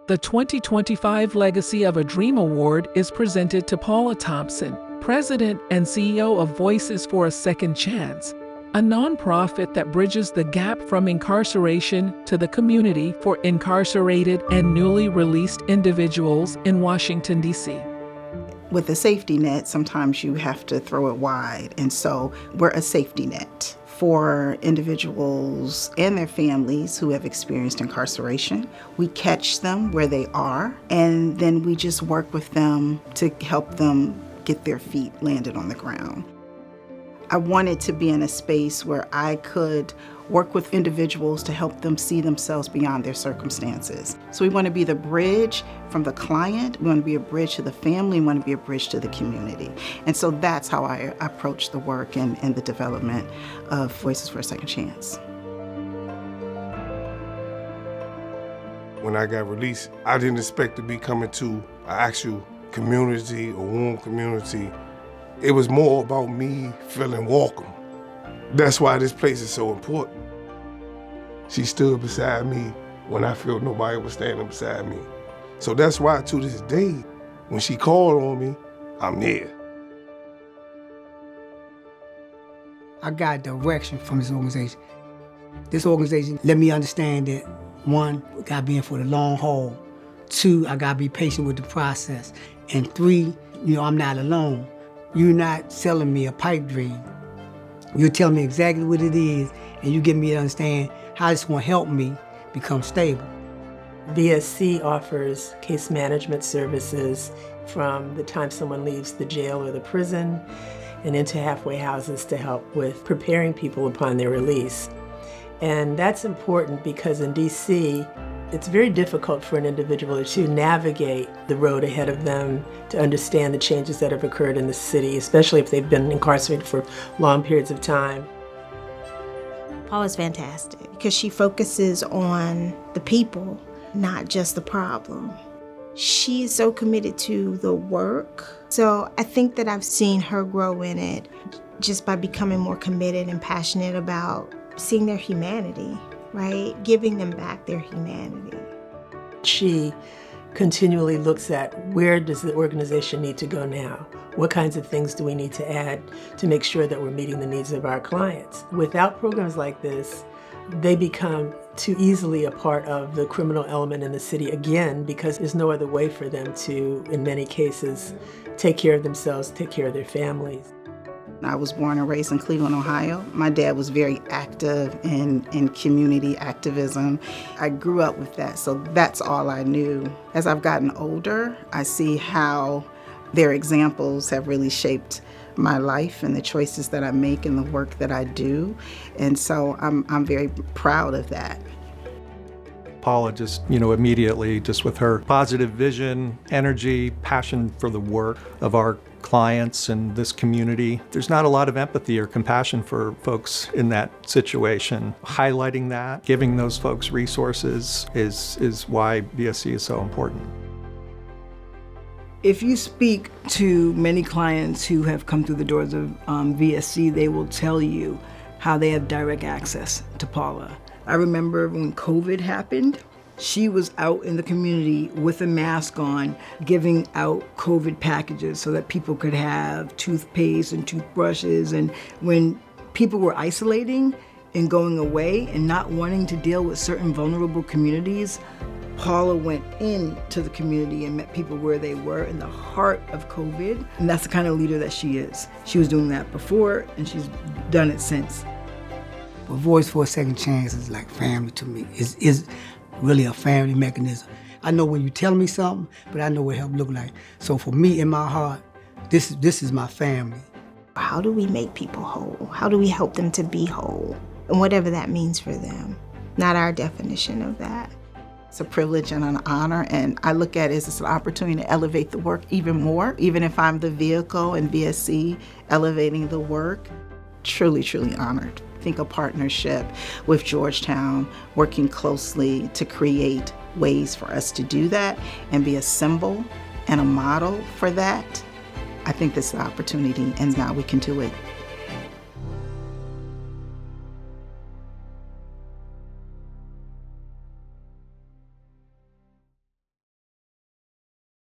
The 2025 Legacy of a Dream Award is presented to Paula Thompson, President and CEO of Voices for a Second Chance, a nonprofit that bridges the gap from incarceration to the community for incarcerated and newly released individuals in Washington, D.C. With a safety net, sometimes you have to throw it wide, and so we're a safety net for individuals and their families who have experienced incarceration. We catch them where they are, and then we just work with them to help them get their feet landed on the ground. I wanted to be in a space where I could work with individuals to help them see themselves beyond their circumstances. So we want to be the bridge from the client, we want to be a bridge to the family, we want to be a bridge to the community. And so that's how I approach the work and the development of Voices for a Second Chance. When I got released, I didn't expect to be coming to an actual community, a warm community. It was more about me feeling welcome. That's why this place is so important. She stood beside me when I felt nobody was standing beside me. So that's why to this day, when she called on me, I'm there. I got direction from this organization. This organization let me understand that, one, I gotta be in for the long haul. Two, I gotta be patient with the process. And three, I'm not alone. You're not selling me a pipe dream. You're telling me exactly what it is, and you get me to understand how this will help me become stable. VSC offers case management services from the time someone leaves the jail or the prison and into halfway houses to help with preparing people upon their release. And that's important because in DC, it's very difficult for an individual to navigate the road ahead of them, to understand the changes that have occurred in the city, especially if they've been incarcerated for long periods of time. Paula's fantastic because she focuses on the people, not just the problem. She is so committed to the work. So I think that I've seen her grow in it just by becoming more committed and passionate about seeing their humanity, right? Giving them back their humanity. She continually looks at where does the organization need to go now? What kinds of things do we need to add to make sure that we're meeting the needs of our clients? Without programs like this, they become too easily a part of the criminal element in the city again, because there's no other way for them to, in many cases, take care of themselves, take care of their families. I was born and raised in Cleveland, Ohio. My dad was very active in community activism. I grew up with that, so that's all I knew. As I've gotten older, I see how their examples have really shaped my life and the choices that I make and the work that I do. And so I'm very proud of that. Paula just, immediately, just with her positive vision, energy, passion for the work of our clients and this community. There's not a lot of empathy or compassion for folks in that situation. Highlighting that, giving those folks resources is why VSC is so important. If you speak to many clients who have come through the doors of VSC, they will tell you how they have direct access to Paula. I remember when COVID happened, she was out in the community with a mask on, giving out COVID packages so that people could have toothpaste and toothbrushes. And when people were isolating and going away and not wanting to deal with certain vulnerable communities, Paula went into the community and met people where they were in the heart of COVID. And that's the kind of leader that she is. She was doing that before, and she's done it since. But Voice for a Second Chance is like family to me. It's really a family mechanism. I know when you tell me something, but I know what help look like. So for me, in my heart, this is my family. How do we make people whole? How do we help them to be whole? And whatever that means for them, not our definition of that. It's a privilege and an honor, and I look at it as an opportunity to elevate the work even more, even if I'm the vehicle in VSC elevating the work. Truly, truly honored. I think a partnership with Georgetown, working closely to create ways for us to do that and be a symbol and a model for that. I think this is the opportunity, and now we can do it.